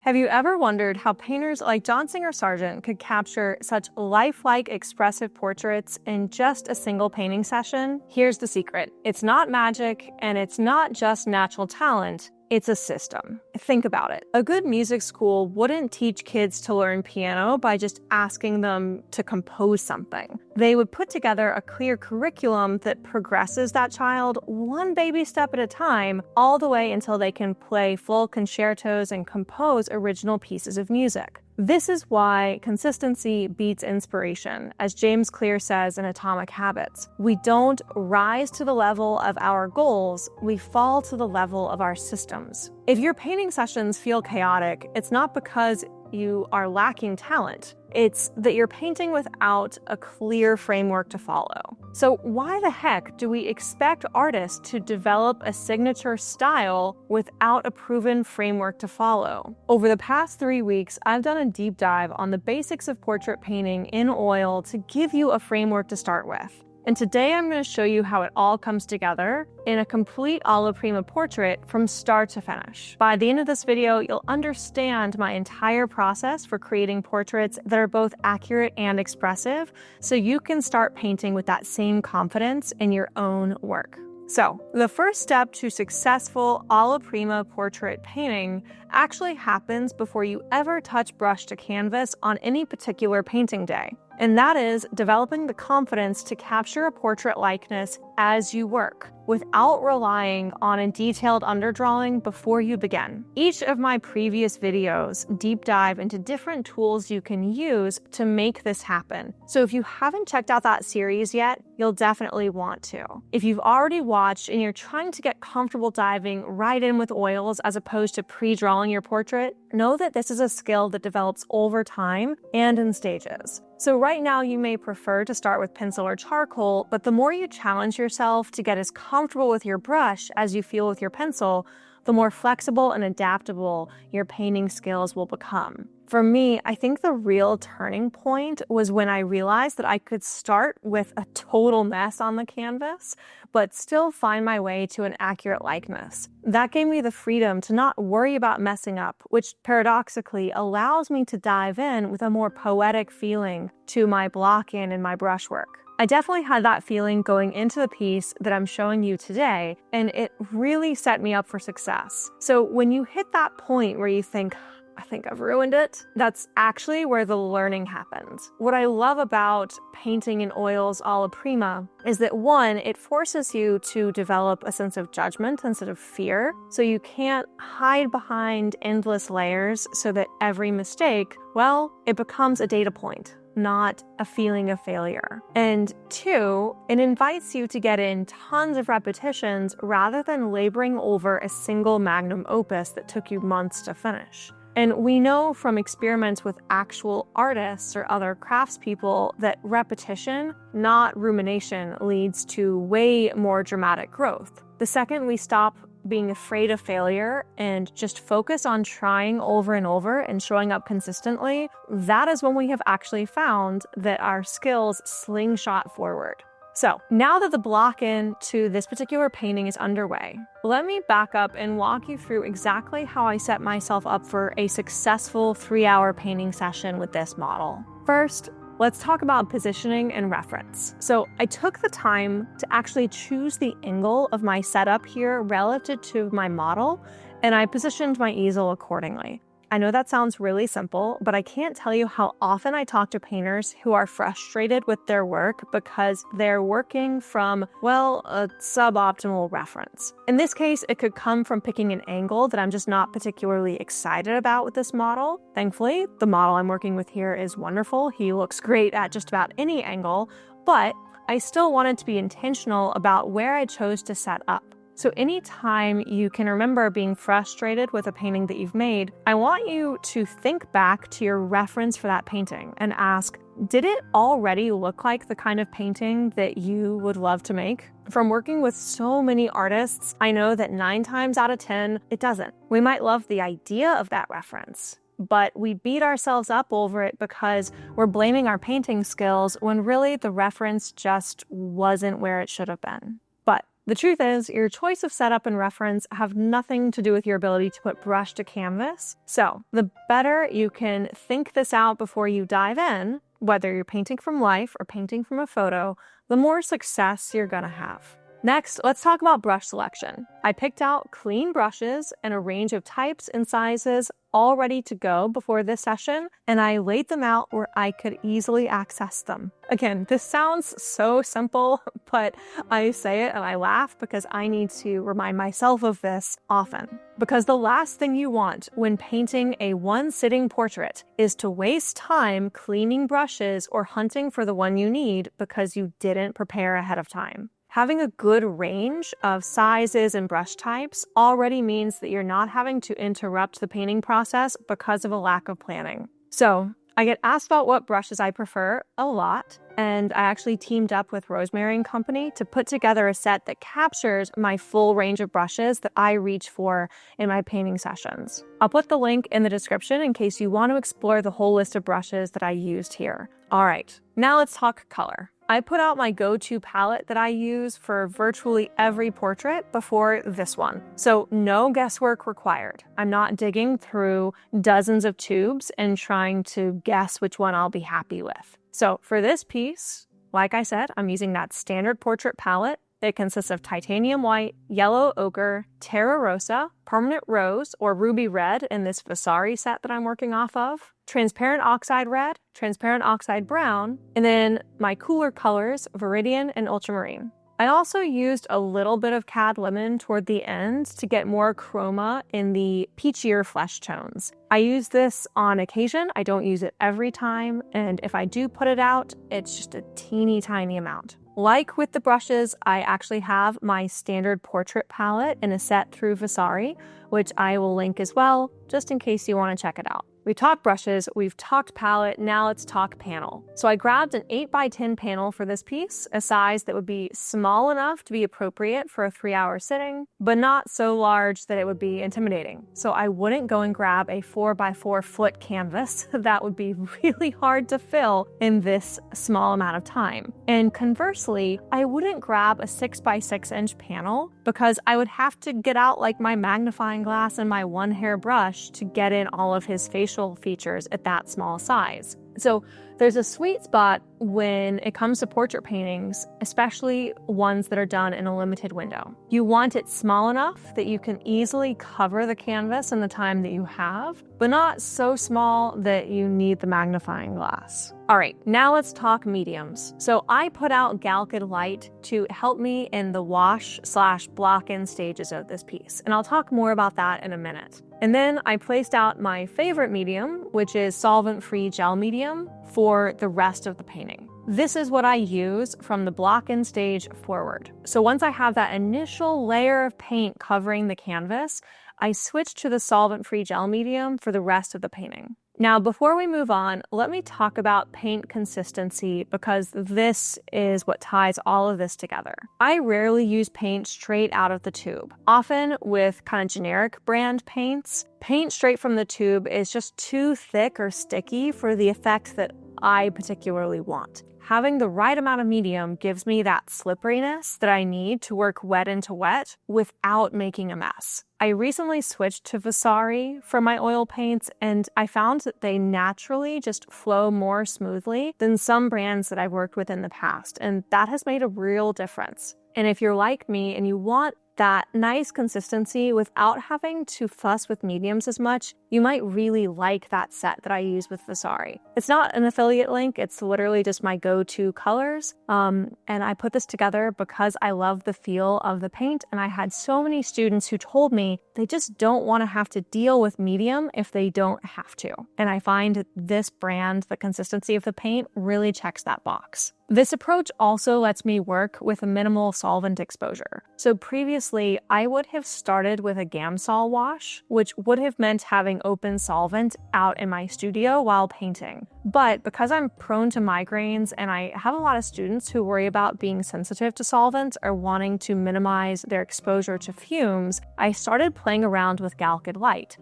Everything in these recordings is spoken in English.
Have you ever wondered how painters like John Singer Sargent could capture such lifelike, expressive portraits in just a single painting session? Here's the secret. It's not magic, and it's not just natural talent. It's a system. Think about it. A good music school wouldn't teach kids to learn piano by just asking them to compose something. They would put together a clear curriculum that progresses that child one baby step at a time, all the way until they can play full concertos and compose original pieces of music. This is why consistency beats inspiration, as James Clear says in Atomic Habits. We don't rise to the level of our goals, we fall to the level of our systems. If your painting sessions feel chaotic, it's not because you are lacking talent. It's that you're painting without a clear framework to follow. So why the heck do we expect artists to develop a signature style without a proven framework to follow? Over the past 3 weeks, I've done a deep dive on the basics of portrait painting in oil to give you a framework to start with. And today I'm going to show you how it all comes together in a complete Alla Prima portrait from start to finish. By the end of this video, you'll understand my entire process for creating portraits that are both accurate and expressive, so you can start painting with that same confidence in your own work. So, the first step to successful Alla Prima portrait painting actually happens before you ever touch brush to canvas on any particular painting day. And that is developing the confidence to capture a portrait likeness as you work, without relying on a detailed underdrawing before you begin. Each of my previous videos deep dive into different tools you can use to make this happen. So if you haven't checked out that series yet, you'll definitely want to. If you've already watched and you're trying to get comfortable diving right in with oils as opposed to pre-drawing your portrait, know that this is a skill that develops over time and in stages. So right now you may prefer to start with pencil or charcoal, but the more you challenge yourself to get as comfortable with your brush as you feel with your pencil, the more flexible and adaptable your painting skills will become. For me, I think the real turning point was when I realized that I could start with a total mess on the canvas, but still find my way to an accurate likeness. That gave me the freedom to not worry about messing up, which paradoxically allows me to dive in with a more poetic feeling to my block-in and my brushwork. I definitely had that feeling going into the piece that I'm showing you today, and it really set me up for success. So when you hit that point where you think, I think I've ruined it, that's actually where the learning happens. What I love about painting in oils Alla Prima is that, one, it forces you to develop a sense of judgment instead of fear. So you can't hide behind endless layers so that every mistake, well, it becomes a data point, not a feeling of failure. And two, it invites you to get in tons of repetitions rather than laboring over a single magnum opus that took you months to finish. And we know from experiments with actual artists or other craftspeople that repetition, not rumination, leads to way more dramatic growth. The second we stop being afraid of failure and just focus on trying over and over and showing up consistently, that is when we have actually found that our skills slingshot forward. So now that the block-in to this particular painting is underway, let me back up and walk you through exactly how I set myself up for a successful 3-hour painting session with this model. First, let's talk about positioning and reference. So I took the time to actually choose the angle of my setup here relative to my model, and I positioned my easel accordingly. I know that sounds really simple, but I can't tell you how often I talk to painters who are frustrated with their work because they're working from, well, a suboptimal reference. In this case, it could come from picking an angle that I'm just not particularly excited about with this model. Thankfully, the model I'm working with here is wonderful. He looks great at just about any angle, but I still wanted to be intentional about where I chose to set up. So anytime you can remember being frustrated with a painting that you've made, I want you to think back to your reference for that painting and ask, did it already look like the kind of painting that you would love to make? From working with so many artists, I know that 9 times out of 10, it doesn't. We might love the idea of that reference, but we beat ourselves up over it because we're blaming our painting skills when really the reference just wasn't where it should have been. But The truth is, your choice of setup and reference have nothing to do with your ability to put brush to canvas. So the better you can think this out before you dive in, whether you're painting from life or painting from a photo, the more success you're gonna have. Next, let's talk about brush selection. I picked out clean brushes and a range of types and sizes all ready to go before this session, and I laid them out where I could easily access them. Again, this sounds so simple, but I say it and I laugh because I need to remind myself of this often. Because the last thing you want when painting a one-sitting portrait is to waste time cleaning brushes or hunting for the one you need because you didn't prepare ahead of time. Having a good range of sizes and brush types already means that you're not having to interrupt the painting process because of a lack of planning. So, I get asked about what brushes I prefer a lot, and I actually teamed up with Rosemary & Company to put together a set that captures my full range of brushes that I reach for in my painting sessions. I'll put the link in the description in case you want to explore the whole list of brushes that I used here. All right, now let's talk color. I put out my go-to palette that I use for virtually every portrait before this one. So no guesswork required. I'm not digging through dozens of tubes and trying to guess which one I'll be happy with. So for this piece, like I said, I'm using that standard portrait palette. It consists of titanium white, yellow ochre, terra rosa, permanent rose or ruby red in this Vasari set that I'm working off of, transparent oxide red, transparent oxide brown, and then my cooler colors, viridian and ultramarine. I also used a little bit of cad lemon toward the end to get more chroma in the peachier flesh tones. I use this on occasion. I don't use it every time, and if I do put it out, it's just a teeny tiny amount. Like with the brushes, I actually have my standard portrait palette in a set through Vasari, which I will link as well, just in case you want to check it out. We've talked brushes, we've talked palette, now let's talk panel. So I grabbed an 8x10 panel for this piece, a size that would be small enough to be appropriate for a 3-hour sitting, but not so large that it would be intimidating. So I wouldn't go and grab a 4x4 foot canvas. That would be really hard to fill in this small amount of time. And conversely, I wouldn't grab a 6x6 inch panel because I would have to get out like my magnifying glass and my one hair brush to get in all of his facial features at that small size. So there's a sweet spot when it comes to portrait paintings, especially ones that are done in a limited window. You want it small enough that you can easily cover the canvas in the time that you have, but not so small that you need the magnifying glass. All right, now let's talk mediums. So I put out Galkid Light to help me in the wash/block-in stages of this piece, and I'll talk more about that in a minute. And then I placed out my favorite medium, which is solvent-free gel medium, for the rest of the painting. This is what I use from the block-in stage forward. So once I have that initial layer of paint covering the canvas, I switch to the solvent-free gel medium for the rest of the painting. Now, before we move on, let me talk about paint consistency because this is what ties all of this together. I rarely use paint straight out of the tube. Often with kind of generic brand paints, paint straight from the tube is just too thick or sticky for the effect that I particularly want. Having the right amount of medium gives me that slipperiness that I need to work wet into wet without making a mess. I recently switched to Vasari for my oil paints, and I found that they naturally just flow more smoothly than some brands that I've worked with in the past, and that has made a real difference. And if you're like me and you want that nice consistency without having to fuss with mediums as much, you might really like that set that I use with Vasari. It's not an affiliate link, it's literally just my go-to colors. And I put this together because I love the feel of the paint, and I had so many students who told me they just don't want to have to deal with medium if they don't have to. And I find this brand, the consistency of the paint, really checks that box. This approach also lets me work with a minimal solvent exposure. So previously, I would have started with a Gamsol wash, which would have meant having open solvent out in my studio while painting. But because I'm prone to migraines and I have a lot of students who worry about being sensitive to solvent or wanting to minimize their exposure to fumes, I started playing around with Galkid Light.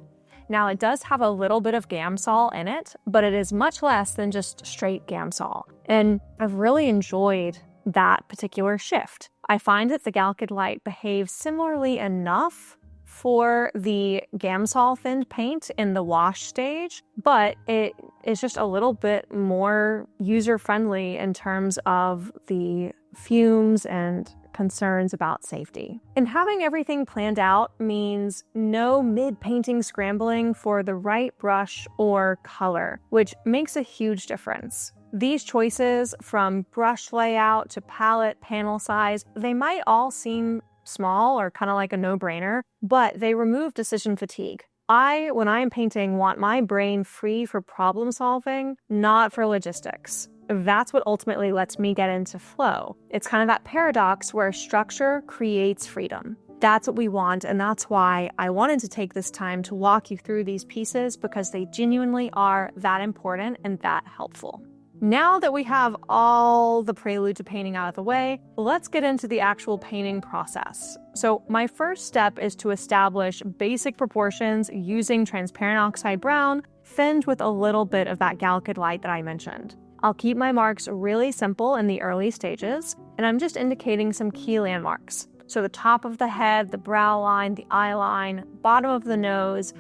Now, it does have a little bit of Gamsol in it, but it is much less than just straight Gamsol. And I've really enjoyed that particular shift. I find that the Galkid light behaves similarly enough for the Gamsol thinned paint in the wash stage, but it is just a little bit more user-friendly in terms of the fumes and concerns about safety. And having everything planned out means no mid-painting scrambling for the right brush or color, which makes a huge difference. These choices, from brush layout to palette, panel size, they might all seem small or kind of like a no-brainer, but they remove decision fatigue. When I am painting, want my brain free for problem solving, not for logistics. That's what ultimately lets me get into flow. It's kind of that paradox where structure creates freedom. That's what we want, and that's why I wanted to take this time to walk you through these pieces, because they genuinely are that important and that helpful. Now that we have all the prelude to painting out of the way, let's get into the actual painting process. So my first step is to establish basic proportions using transparent oxide brown, thinned with a little bit of that Galkid light that I mentioned. I'll keep my marks really simple in the early stages, and I'm just indicating some key landmarks. So the top of the head, the brow line, the eye line, bottom of the nose,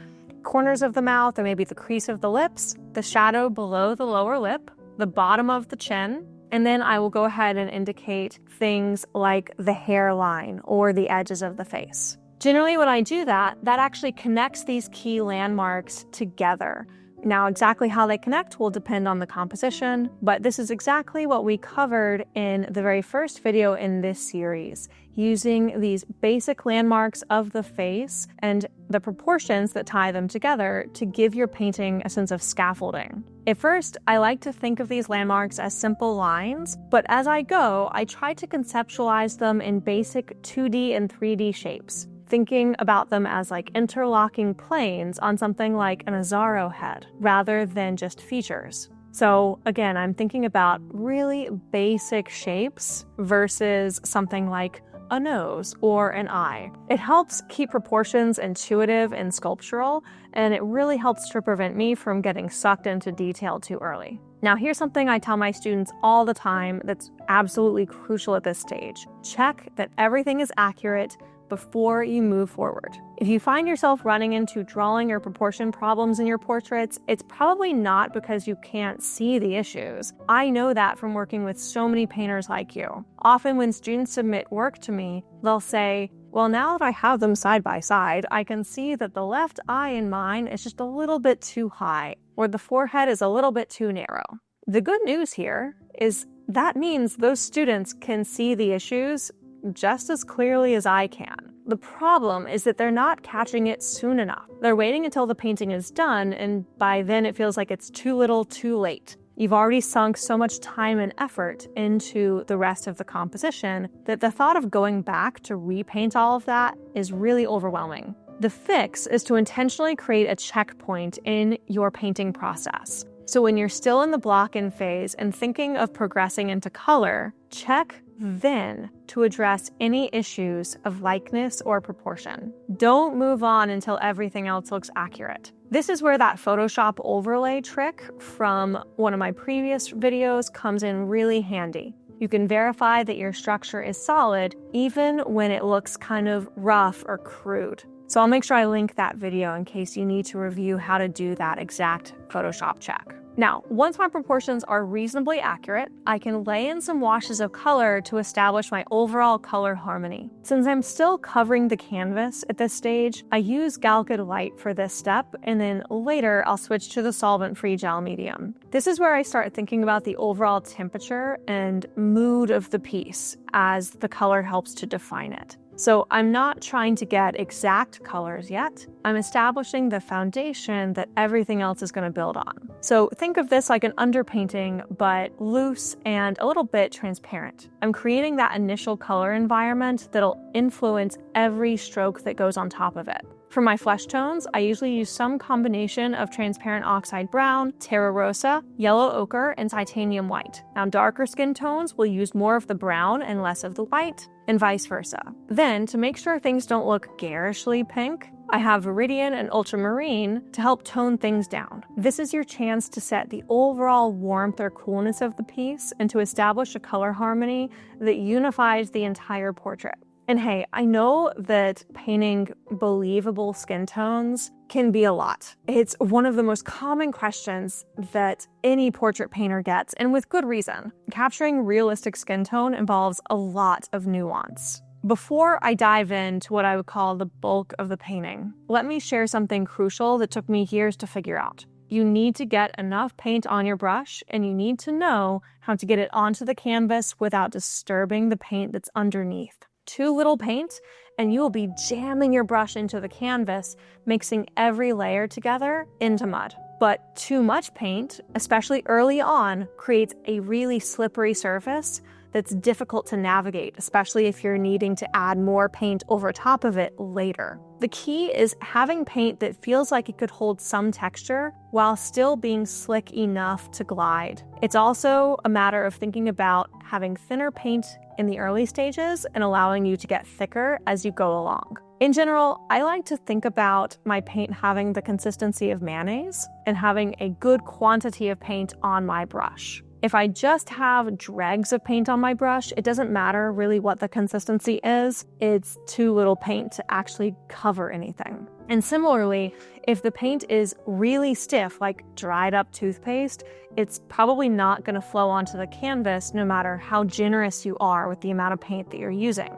corners of the mouth, or maybe the crease of the lips, the shadow below the lower lip, the bottom of the chin, and then I will go ahead and indicate things like the hairline or the edges of the face. Generally, when I do that, that actually connects these key landmarks together. Now, exactly how they connect will depend on the composition, but this is exactly what we covered in the very first video in this series, using these basic landmarks of the face and the proportions that tie them together to give your painting a sense of scaffolding. At first, I like to think of these landmarks as simple lines, but as I go, I try to conceptualize them in basic 2D and 3D shapes, thinking about them as like interlocking planes on something like an Azaro head, rather than just features. So again, I'm thinking about really basic shapes versus something like a nose or an eye. It helps keep proportions intuitive and sculptural, and it really helps to prevent me from getting sucked into detail too early. Now, here's something I tell my students all the time that's absolutely crucial at this stage. Check that everything is accurate before you move forward. If you find yourself running into drawing or proportion problems in your portraits, it's probably not because you can't see the issues. I know that from working with so many painters like you. Often when students submit work to me, they'll say, well, now that I have them side by side, I can see that the left eye in mine is just a little bit too high, or the forehead is a little bit too narrow. The good news here is that means those students can see the issues just as clearly as I can. The problem is that they're not catching it soon enough. They're waiting until the painting is done, and by then it feels like it's too little, too late. You've already sunk so much time and effort into the rest of the composition that the thought of going back to repaint all of that is really overwhelming. The fix is to intentionally create a checkpoint in your painting process. So when you're still in the block-in phase and thinking of progressing into color, check then to address any issues of likeness or proportion. Don't move on until everything else looks accurate. This is where that Photoshop overlay trick from one of my previous videos comes in really handy. You can verify that your structure is solid even when it looks kind of rough or crude. So I'll make sure I link that video in case you need to review how to do that exact Photoshop check. Now, once my proportions are reasonably accurate, I can lay in some washes of color to establish my overall color harmony. Since I'm still covering the canvas at this stage, I use Galkid light for this step, and then later I'll switch to the solvent-free gel medium. This is where I start thinking about the overall temperature and mood of the piece as the color helps to define it. So I'm not trying to get exact colors yet. I'm establishing the foundation that everything else is going to build on. So think of this like an underpainting, but loose and a little bit transparent. I'm creating that initial color environment that'll influence every stroke that goes on top of it. For my flesh tones, I usually use some combination of transparent oxide brown, terra rosa, yellow ochre, and titanium white. Now, darker skin tones will use more of the brown and less of the white, and vice versa. Then, to make sure things don't look garishly pink, I have Viridian and Ultramarine to help tone things down. This is your chance to set the overall warmth or coolness of the piece and to establish a color harmony that unifies the entire portrait. And hey, I know that painting believable skin tones can be a lot. It's one of the most common questions that any portrait painter gets, and with good reason. Capturing realistic skin tone involves a lot of nuance. Before I dive into what I would call the bulk of the painting, let me share something crucial that took me years to figure out. You need to get enough paint on your brush, and you need to know how to get it onto the canvas without disturbing the paint that's underneath. Too little paint, and you will be jamming your brush into the canvas, mixing every layer together into mud. But too much paint, especially early on, creates a really slippery surface that's difficult to navigate, especially if you're needing to add more paint over top of it later. The key is having paint that feels like it could hold some texture while still being slick enough to glide. It's also a matter of thinking about having thinner paint in the early stages and allowing you to get thicker as you go along. In general, I like to think about my paint having the consistency of mayonnaise and having a good quantity of paint on my brush. If I just have dregs of paint on my brush, it doesn't matter really what the consistency is. It's too little paint to actually cover anything. And similarly, if the paint is really stiff, like dried up toothpaste, it's probably not going to flow onto the canvas no matter how generous you are with the amount of paint that you're using.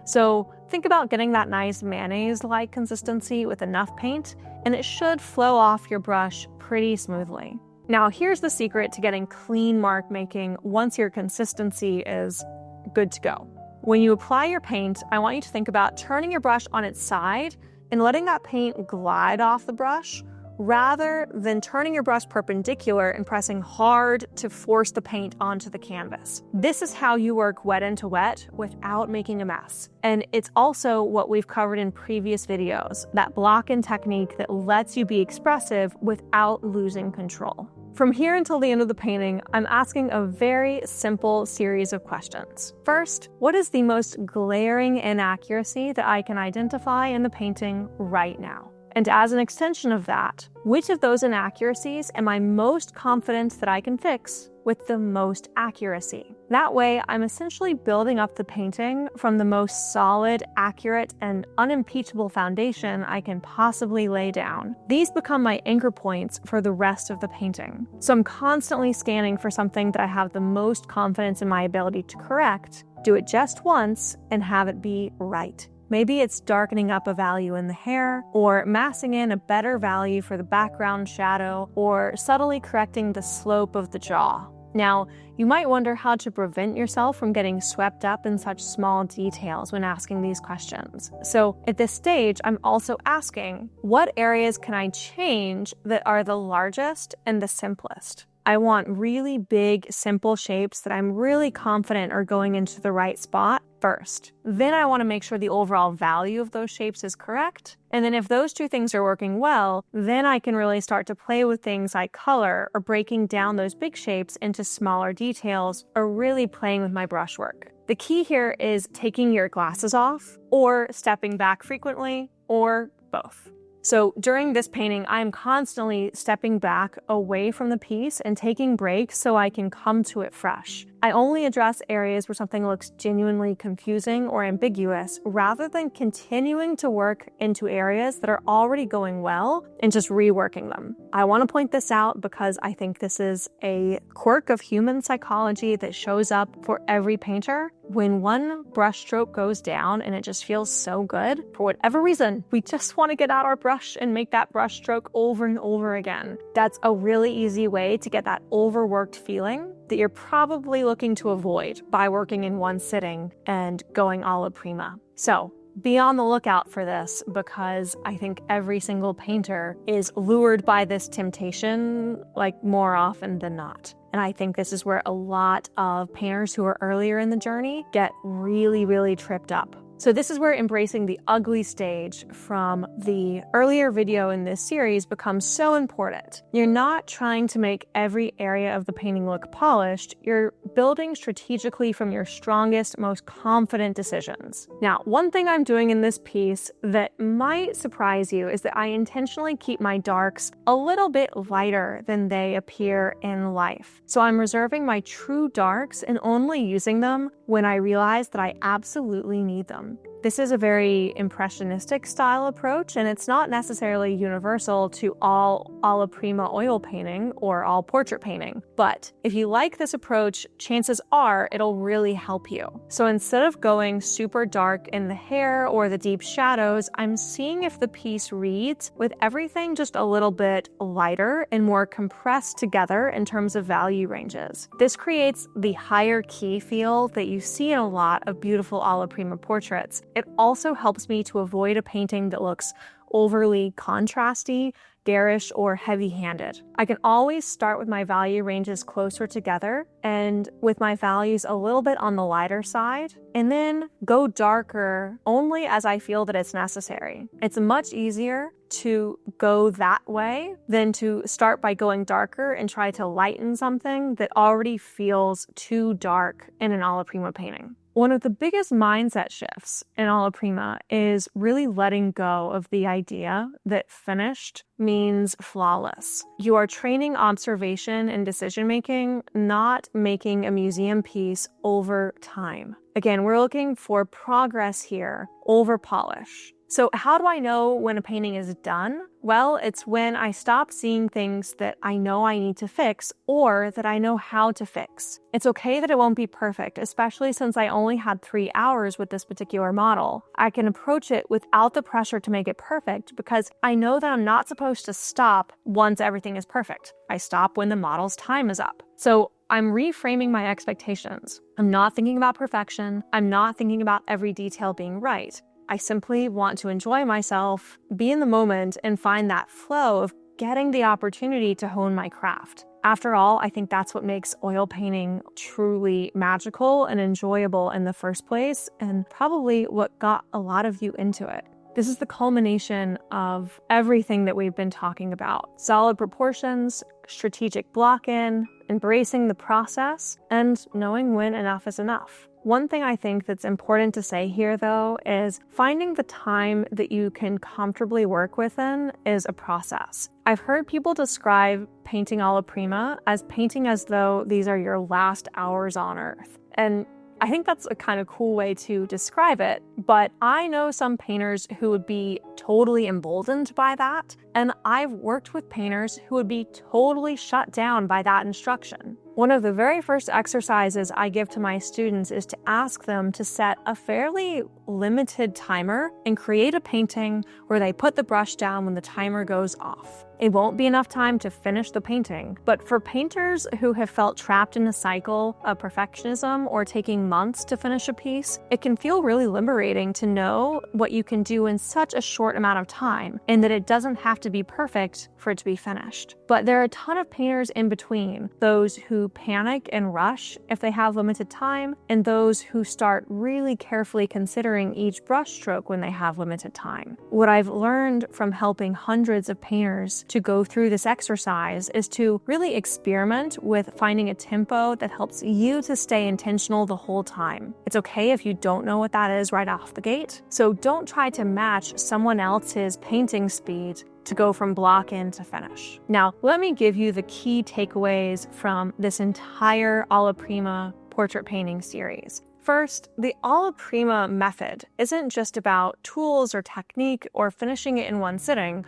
So think about getting that nice mayonnaise-like consistency with enough paint, and it should flow off your brush pretty smoothly. Now, here's the secret to getting clean mark making once your consistency is good to go. When you apply your paint, I want you to think about turning your brush on its side and letting that paint glide off the brush rather than turning your brush perpendicular and pressing hard to force the paint onto the canvas. This is how you work wet into wet without making a mess. And it's also what we've covered in previous videos, that block-in technique that lets you be expressive without losing control. From here until the end of the painting, I'm asking a very simple series of questions. First, what is the most glaring inaccuracy that I can identify in the painting right now? And as an extension of that, which of those inaccuracies am I most confident that I can fix with the most accuracy? That way, I'm essentially building up the painting from the most solid, accurate, and unimpeachable foundation I can possibly lay down. These become my anchor points for the rest of the painting. So I'm constantly scanning for something that I have the most confidence in my ability to correct, do it just once, and have it be right. Maybe it's darkening up a value in the hair, or massing in a better value for the background shadow, or subtly correcting the slope of the jaw. Now, you might wonder how to prevent yourself from getting swept up in such small details when asking these questions. So at this stage, I'm also asking, what areas can I change that are the largest and the simplest? I want really big, simple shapes that I'm really confident are going into the right spot first. Then I want to make sure the overall value of those shapes is correct. And then if those two things are working well, then I can really start to play with things like color or breaking down those big shapes into smaller details or really playing with my brushwork. The key here is taking your glasses off or stepping back frequently or both. So during this painting, I'm constantly stepping back away from the piece and taking breaks so I can come to it fresh. I only address areas where something looks genuinely confusing or ambiguous rather than continuing to work into areas that are already going well and just reworking them. I want to point this out because I think this is a quirk of human psychology that shows up for every painter. When one brushstroke goes down and it just feels so good, for whatever reason, we just want to get out our brush and make that brushstroke over and over again. That's a really easy way to get that overworked feeling that you're probably looking to avoid by working in one sitting and going alla prima. So be on the lookout for this because I think every single painter is lured by this temptation like more often than not. And I think this is where a lot of painters who are earlier in the journey get really, really tripped up. So this is where embracing the ugly stage from the earlier video in this series becomes so important. You're not trying to make every area of the painting look polished. You're building strategically from your strongest, most confident decisions. Now, one thing I'm doing in this piece that might surprise you is that I intentionally keep my darks a little bit lighter than they appear in life. So I'm reserving my true darks and only using them when I realize that I absolutely need them. This is a very impressionistic style approach, and it's not necessarily universal to all Alla Prima oil painting or all portrait painting. But if you like this approach, chances are it'll really help you. So instead of going super dark in the hair or the deep shadows, I'm seeing if the piece reads with everything just a little bit lighter and more compressed together in terms of value ranges. This creates the higher key feel that you see in a lot of beautiful Alla Prima portraits. It also helps me to avoid a painting that looks overly contrasty, garish, or heavy-handed. I can always start with my value ranges closer together and with my values a little bit on the lighter side, and then go darker only as I feel that it's necessary. It's much easier to go that way than to start by going darker and try to lighten something that already feels too dark in an Alla Prima painting. One of the biggest mindset shifts in Alla Prima is really letting go of the idea that finished means flawless. You are training observation and decision-making, not making a museum piece over time. Again, we're looking for progress here over polish. So how do I know when a painting is done? Well, it's when I stop seeing things that I know I need to fix or that I know how to fix. It's okay that it won't be perfect, especially since I only had 3 hours with this particular model. I can approach it without the pressure to make it perfect because I know that I'm not supposed to stop once everything is perfect. I stop when the model's time is up. So I'm reframing my expectations. I'm not thinking about perfection. I'm not thinking about every detail being right. I simply want to enjoy myself, be in the moment, and find that flow of getting the opportunity to hone my craft. After all, I think that's what makes oil painting truly magical and enjoyable in the first place, and probably what got a lot of you into it. This is the culmination of everything that we've been talking about. Solid proportions, strategic block-in, embracing the process, and knowing when enough is enough. One thing I think that's important to say here, though, is finding the time that you can comfortably work within is a process. I've heard people describe painting Alla Prima as painting as though these are your last hours on Earth. And I think that's a kind of cool way to describe it, but I know some painters who would be totally emboldened by that, and I've worked with painters who would be totally shut down by that instruction. One of the very first exercises I give to my students is to ask them to set a fairly limited timer and create a painting where they put the brush down when the timer goes off. It won't be enough time to finish the painting, but for painters who have felt trapped in a cycle of perfectionism or taking months to finish a piece, it can feel really liberating to know what you can do in such a short amount of time and that it doesn't have to be perfect for it to be finished. But there are a ton of painters in between, those who panic and rush if they have limited time, and those who start really carefully considering each brush stroke when they have limited time. What I've learned from helping hundreds of painters to go through this exercise is to really experiment with finding a tempo that helps you to stay intentional the whole time. It's okay if you don't know what that is right off the gate, so don't try to match someone else's painting speed to go from block in to finish. Now, let me give you the key takeaways from this entire Alla Prima portrait painting series. First, the Alla Prima method isn't just about tools or technique or finishing it in one sitting.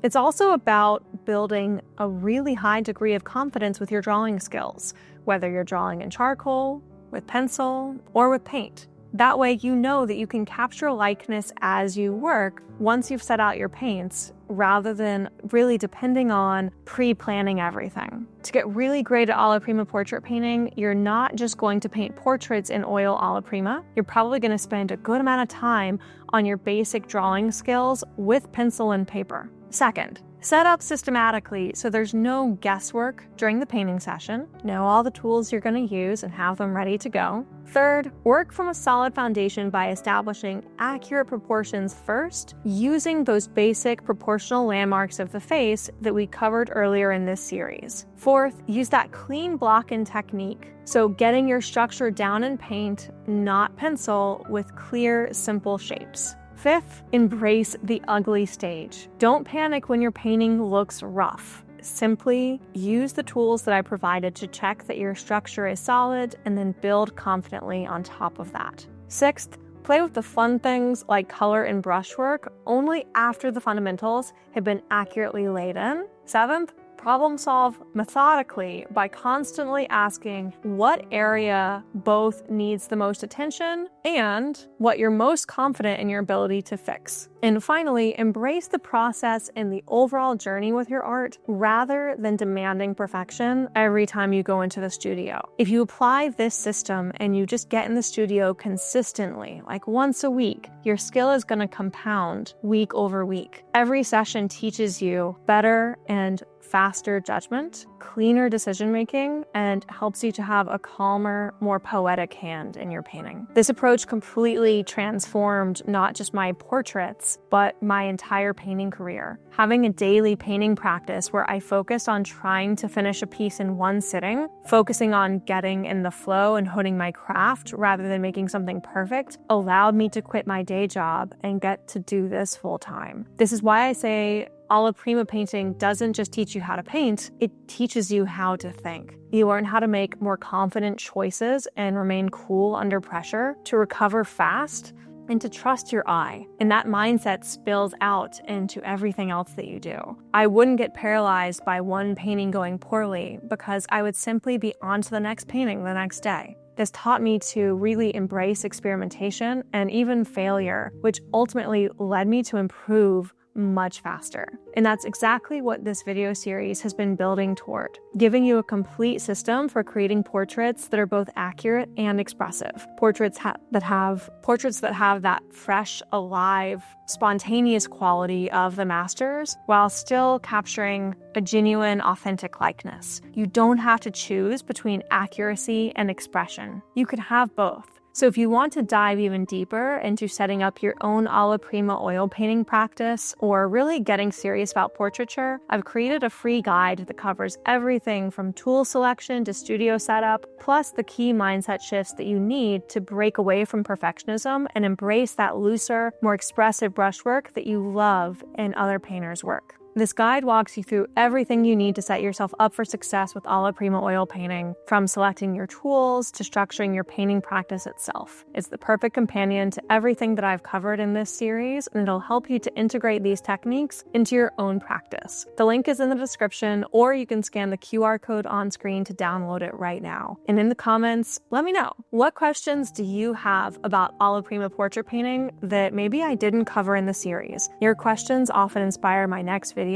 It's also about building a really high degree of confidence with your drawing skills, whether you're drawing in charcoal, with pencil, or with paint. That way you know that you can capture likeness as you work once you've set out your paints, rather than really depending on pre-planning everything. To get really great at Alla Prima portrait painting, you're not just going to paint portraits in oil Alla Prima. You're probably going to spend a good amount of time on your basic drawing skills with pencil and paper. Second, Set up systematically so there's no guesswork during the painting session. Know all the tools you're going to use and have them ready to go. Third, work from a solid foundation by establishing accurate proportions first, using those basic proportional landmarks of the face that we covered earlier in this series. Fourth, use that clean block-in technique. So getting your structure down in paint, not pencil, with clear, simple shapes. Fifth, embrace the ugly stage. Don't panic when your painting looks rough. Simply use the tools that I provided to check that your structure is solid and then build confidently on top of that. Sixth, play with the fun things like color and brushwork only after the fundamentals have been accurately laid in. Seventh, problem solve methodically by constantly asking what area both needs the most attention and what you're most confident in your ability to fix. And finally, embrace the process and the overall journey with your art rather than demanding perfection every time you go into the studio. If you apply this system and you just get in the studio consistently, like once a week, your skill is going to compound week over week. Every session teaches you better and faster judgment, cleaner decision-making, and helps you to have a calmer, more poetic hand in your painting. This approach completely transformed not just my portraits, but my entire painting career. Having a daily painting practice where I focused on trying to finish a piece in one sitting, focusing on getting in the flow and honing my craft rather than making something perfect, allowed me to quit my day job and get to do this full time. This is why I say Alla Prima painting doesn't just teach you how to paint, it teaches you how to think. You learn how to make more confident choices and remain cool under pressure, to recover fast, and to trust your eye. And that mindset spills out into everything else that you do. I wouldn't get paralyzed by one painting going poorly because I would simply be on to the next painting the next day. This taught me to really embrace experimentation and even failure, which ultimately led me to improve much faster. And that's exactly what this video series has been building toward, giving you a complete system for creating portraits that are both accurate and expressive. Portraits that have that fresh, alive, spontaneous quality of the masters while still capturing a genuine, authentic likeness. You don't have to choose between accuracy and expression. You could have both. So if you want to dive even deeper into setting up your own Alla Prima oil painting practice or really getting serious about portraiture, I've created a free guide that covers everything from tool selection to studio setup, plus the key mindset shifts that you need to break away from perfectionism and embrace that looser, more expressive brushwork that you love in other painters' work. This guide walks you through everything you need to set yourself up for success with Alla Prima oil painting, from selecting your tools to structuring your painting practice itself. It's the perfect companion to everything that I've covered in this series, and it'll help you to integrate these techniques into your own practice. The link is in the description, or you can scan the QR code on screen to download it right now. And in the comments, let me know, what questions do you have about Alla Prima portrait painting that maybe I didn't cover in the series? Your questions often inspire my next videos,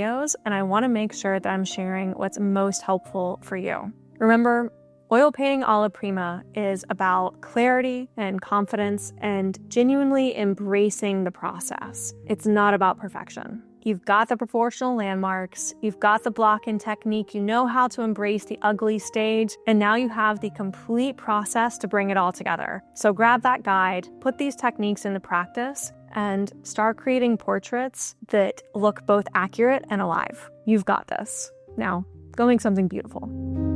and I want to make sure that I'm sharing what's most helpful for you. Remember, oil painting Alla Prima is about clarity and confidence and genuinely embracing the process. It's not about perfection. You've got the proportional landmarks, you've got the block-in technique, you know how to embrace the ugly stage, and now you have the complete process to bring it all together. So grab that guide, put these techniques into practice, and start creating portraits that look both accurate and alive. You've got this. Now, go make something beautiful.